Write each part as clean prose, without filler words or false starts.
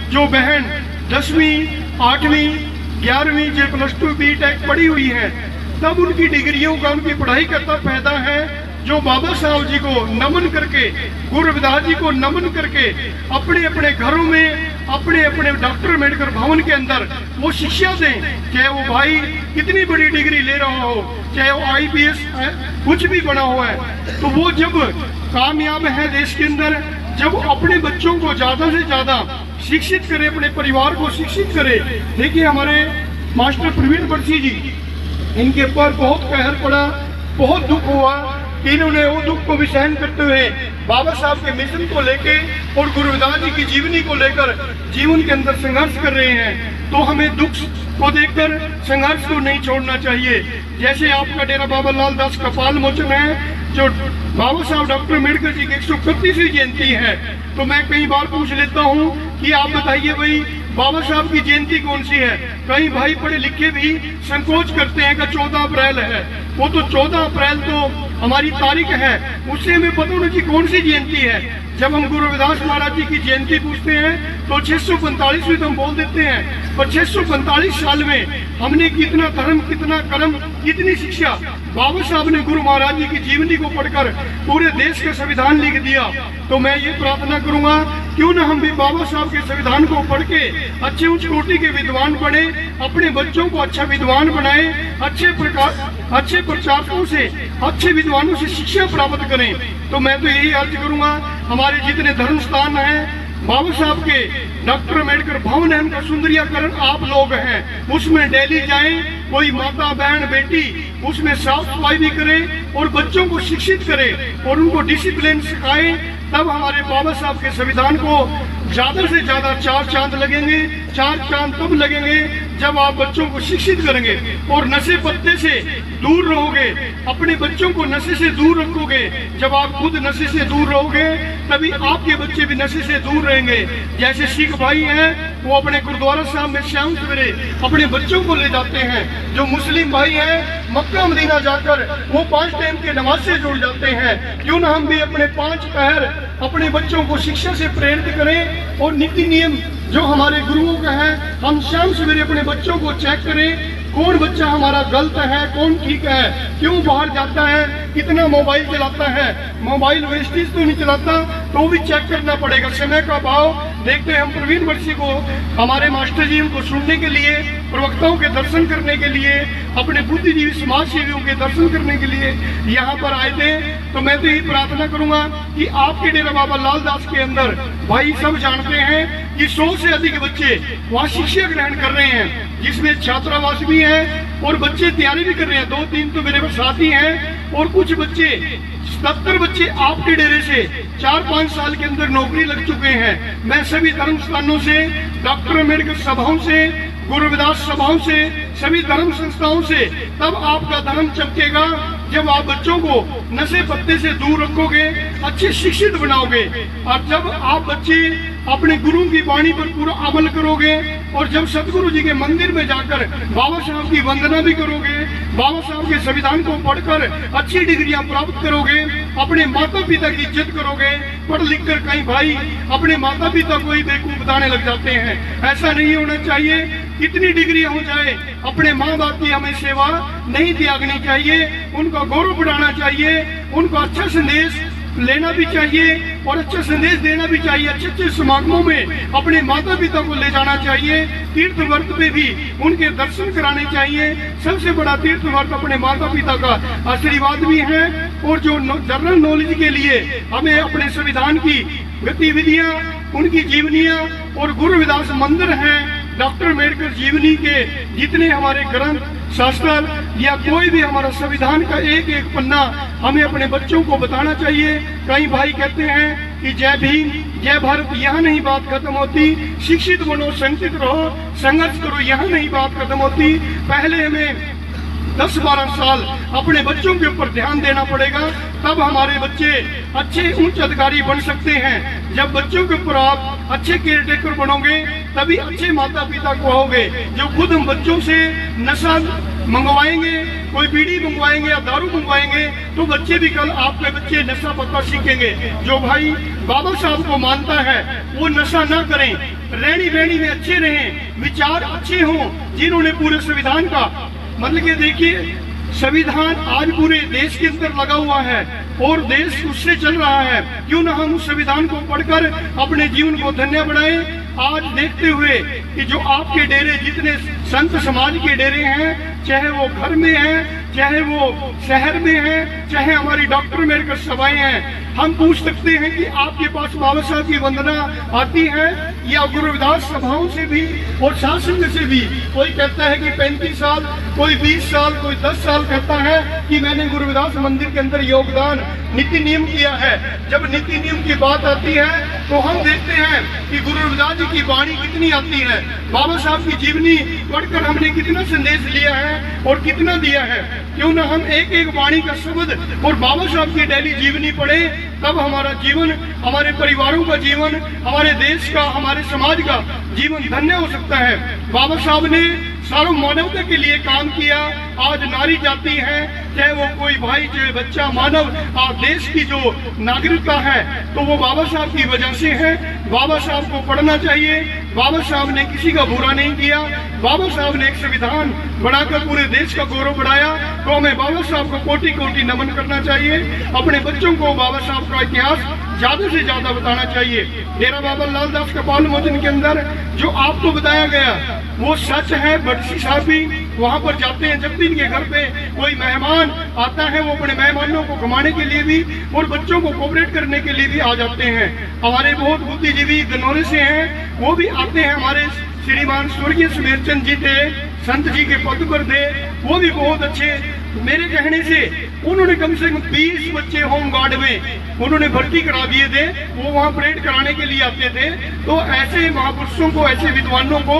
जो बहन 10वीं 8वीं 11वीं जे +2 B.Tech पढ़ी हुई है, तब उनकी डिग्रियों का, उनकी पढ़ाई का तब फायदा है जो बाबा साहब जी को नमन करके, गुरु रविदास जी को नमन करके अपने अपने घरों में, अपने अपने डॉक्टर अम्बेडकर भवन के अंदर वो शिक्षा दें। चाहे वो भाई कितनी बड़ी डिग्री ले रहा हो, चाहे वो IPS कुछ भी बना हुआ है, तो वो जब कामयाब है देश के अंदर, जब अपने बच्चों को ज़्यादा से ज़्यादा शिक्षित करे, अपने परिवार को शिक्षित करे। देखिए हमारे मास्टर प्रवीण बरसी जी, इनके ऊपर बहुत कहर पड़ा, बहुत दुख हुआ कि इन्होंने वो दुख को भी सहन करते हुए बाबा साहब के मिशन को लेके और गुरु रविदास जी की जीवनी को लेकर जीवन के अंदर संघर्ष कर रहे हैं। तो हमें दुख को देखकर संघर्ष को नहीं छोड़ना चाहिए। जैसे आपका डेरा बाबा लाल दास कपाल मोचन है, जो बाबा साहब डॉक्टर अम्बेडकर जी की 131वीं जयंती है, तो मैं कई बार पूछ लेता हूँ कि आप बताइए भाई बाबा साहब की जयंती कौन सी है। कई भाई पढ़े लिखे भी संकोच करते हैं कि 14 अप्रैल है। वो तो 14 अप्रैल तो हमारी तारीख है, उससे हमें पता होना चाहिए कौन सी जयंती है। जब हम गुरु रविदास महाराज जी की जयंती पूछते हैं तो 645वीं तो हम बोल देते हैं, पर 645 साल में हमने कितना धर्म, कितना कर्म, कितनी शिक्षा बाबा साहब ने गुरु महाराज जी की जीवनी को पढ़कर पूरे देश का संविधान लिख दिया। तो मैं ये प्रार्थना करूंगा, क्यों ना हम भी बाबा साहब के संविधान को पढ़ के अच्छे उच्च कोटि के विद्वान बने, अपने बच्चों को अच्छा विद्वान बनाए, अच्छे प्रचारकों से, अच्छे विद्वानों से शिक्षा प्राप्त करें। तो मैं तो यही अर्ज करूंगा, हमारे जितने धर्म स्थान हैं, बाबा साहब के डॉक्टर अम्बेडकर भवन है, उनका सुंदरीकरण आप लोग हैं, उसमें डेली जाएं, कोई माता बहन बेटी उसमें साफ सफाई भी करे और बच्चों को शिक्षित करे और उनको डिसिप्लिन सिखाएं। तब हमारे बाबा साहब के संविधान को ज्यादा से ज्यादा 4 चांद लगेंगे। 4 चांद तब लगेंगे जब आप बच्चों को शिक्षित करेंगे और नशे पत्ते से दूर रहोगे, अपने बच्चों को नशे से दूर रखोगे। जब आप खुद नशे से दूर रहोगे तभी आपके बच्चे भी नशे से दूर रहेंगे। जैसे सिख भाई हैं, वो अपने गुरुद्वारा साहब में शाम सवेरे अपने बच्चों को ले जाते हैं। जो मुस्लिम भाई हैं, मक्का मदीना जाकर वो 5 टाइम के नमाज से जुड़ जाते हैं। क्यों ना हम भी अपने 5 पहर अपने बच्चों को शिक्षा से प्रेरित करें और नीति नियम जो हमारे गुरुओं का है, हम शाम सवेरे अपने बच्चों को चेक करें, कौन बच्चा हमारा गलत है, कौन ठीक है, क्यों बाहर जाता है, कितना मोबाइल चलाता है, मोबाइल वेस्टेज तो नहीं चलाता, तो भी चेक करना पड़ेगा। समय का भाव देखते हैं हम प्रवीण बरसी को, हमारे मास्टर जी उनको सुनने के लिए, प्रवक्ताओं के दर्शन करने के लिए, अपने बुद्धिजीवी समाज सेवियों के दर्शन करने के लिए यहाँ पर आए थे। तो मैं तो यही प्रार्थना करूंगा कि आपके डेरा बाबा लाल दास के अंदर भाई सब जानते हैं कि 100 से अधिक बच्चे वहाँ शिक्षा ग्रहण कर रहे हैं, जिसमें छात्रावास भी है और बच्चे तैयारी भी कर रहे हैं। 2-3 तो मेरे साथी हैं और कुछ बच्चे 70 बच्चे आपके डेरे से 4-5 साल के अंदर नौकरी लग चुके हैं। मैं सभी धर्म स्थानों से, डॉक्टर अम्बेडकर सभाओं से, गुरु रविदास सभाओं से, सभी धर्म संस्थाओं से तब आपका धर्म चमकेगा जब आप बच्चों को नशे पत्ते से दूर रखोगे, अच्छे शिक्षित बनाओगे। और जब आप बच्चे अपने गुरु की वाणी पर पूरा अमल करोगे और जब सतगुरु जी के मंदिर में जाकर बाबा साहब की वंदना भी करोगे, बाबा साहब के संविधान को पढ़कर अच्छी डिग्रियां प्राप्त करोगे, अपने माता पिता की इज्जत करोगे। पढ़ लिख कर कई भाई अपने माता पिता को ही बेवकूफ बताने लग जाते हैं, ऐसा नहीं होना चाहिए। कितनी डिग्रियां हो जाए, अपने माँ बाप की हमें सेवा नहीं त्यागनी चाहिए, उनका गौरव बढ़ाना चाहिए, उनका अच्छा संदेश लेना भी चाहिए और अच्छा संदेश देना भी चाहिए। अच्छे अच्छे समागमों में अपने माता पिता को ले जाना चाहिए, तीर्थ व्रत पे भी उनके दर्शन कराने चाहिए। सबसे बड़ा तीर्थ व्रत अपने माता पिता का आशीर्वाद भी है। और जो जनरल नॉलेज के लिए हमें अपने संविधान की गतिविधियां, उनकी जीवनियां और गुरु रविदास मंदिर हैं, डॉक्टर अम्बेडकर जीवनी के जितने हमारे ग्रंथ शास्त्र या कोई भी हमारा संविधान का एक एक पन्ना हमें अपने बच्चों को बताना चाहिए। कई भाई कहते हैं कि जय भीम, जय भारत, यहाँ नहीं बात खत्म होती। शिक्षित बनो, संचित रहो, संघर्ष करो, यहाँ नहीं बात खत्म होती। पहले हमें 10-12 साल अपने बच्चों के ऊपर ध्यान देना पड़ेगा, तब हमारे बच्चे अच्छे उच्च अधिकारी बन सकते हैं। जब बच्चों के ऊपर आप अच्छे केयर टेकर बनोगे तभी अच्छे माता पिता को होगे। जो खुद हम बच्चों से नशा मंगवाएंगे, कोई बीड़ी मंगवाएंगे या दारू मंगवाएंगे, तो बच्चे भी कल आपके बच्चे नशा पत्ता सीखेंगे। जो भाई बाबा साहब को मानता है वो नशा ना करें, रहनी बहनी में अच्छे रहें, विचार अच्छे हों, जिन्होंने पूरे संविधान का मतलब कि देखिए संविधान आज पूरे देश के अंदर लगा हुआ है और देश उससे चल रहा है। क्यों ना हम उस संविधान को पढ़कर अपने जीवन को धन्य बनाएं। आज देखते हुए कि जो आपके डेरे जितने संत समाज के डेरे हैं, चाहे वो घर में हैं, चाहे वो शहर में हैं, चाहे हमारी डॉक्टर मेडिकल सभाएं हैं, हम पूछ सकते हैं कि आपके पास बाबा साहब की वंदना आती है या गुरु रविदास सभाओं से भी और शासन से भी। कोई कहता है कि 35 साल, कोई 20 साल, कोई 10 साल कहता है कि मैंने गुरु रविदास मंदिर के अंदर योगदान नीति नियम किया है। जब नीति नियम की बात आती है तो हम देखते हैं कि गुरु रविदास जी की वाणी कितनी आती है, बाबा साहब की जीवनी पढ़कर हमने कितना संदेश लिया है और कितना दिया है। क्यों ना हम एक एक वाणी का शब्द और बाबा साहब की डेली जीवनी पढ़े, तब हमारा जीवन, हमारे परिवारों का जीवन, हमारे देश का, हमारे समाज का जीवन धन्य हो सकता है। बाबा साहब ने सार्व मानवता के लिए काम किया। आज नारी जाति है, चाहे वो कोई भाई, चाहे बच्चा, मानव, देश की जो नागरिकता है तो वो बाबा साहब की वजह से है। बाबा साहब को पढ़ना चाहिए। बाबा साहब ने किसी का बुरा नहीं किया। बाबा साहब ने एक संविधान बनाकर पूरे देश का गौरव बढ़ाया। तो हमें बाबा साहब को कोटि कोटि नमन करना चाहिए। अपने बच्चों को बाबा साहब का इतिहास ज्यादा से ज्यादा बताना चाहिए। डेरा बाबा लाल दास कपाल मोचन के अंदर जो आपको बताया गया वो सच है। बड़सी साहब भी वहाँ पर जाते हैं, जब भी इनके घर पे कोई मेहमान आता है वो अपने मेहमानों को घुमाने के लिए भी और बच्चों को कोऑपरेट करने के लिए भी आ जाते हैं। हमारे बहुत बुद्धिजीवी गनौरे से हैं, वो भी आते हैं। हमारे श्रीमान स्वर्गीय सुमेरचंद जी थे, संत जी के पद पर थे, वो भी बहुत अच्छे। मेरे कहने से उन्होंने कम से कम 20 बच्चे होम गार्ड में उन्होंने भर्ती करा दिए थे। वो वहाँ परेड कराने के लिए आते थे। तो ऐसे महापुरुषों को, ऐसे विद्वानों को,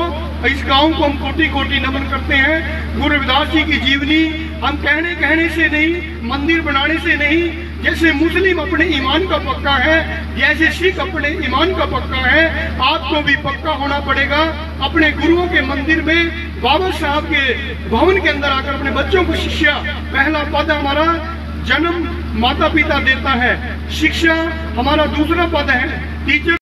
इस गांव को हम कोटि कोटि नमन करते हैं। गुरु रविदास जी की जीवनी हम कहने से नहीं, मंदिर बनाने से नहीं, जैसे मुस्लिम अपने ईमान का पक्का है, जैसे सिख अपने ईमान का पक्का है, आपको भी पक्का होना पड़ेगा। अपने गुरुओं के मंदिर में, बाबा साहब के भवन के अंदर आकर अपने बच्चों को शिक्षा, पहला पद हमारा जन्म माता पिता देता है, शिक्षा हमारा दूसरा पद है। टीचर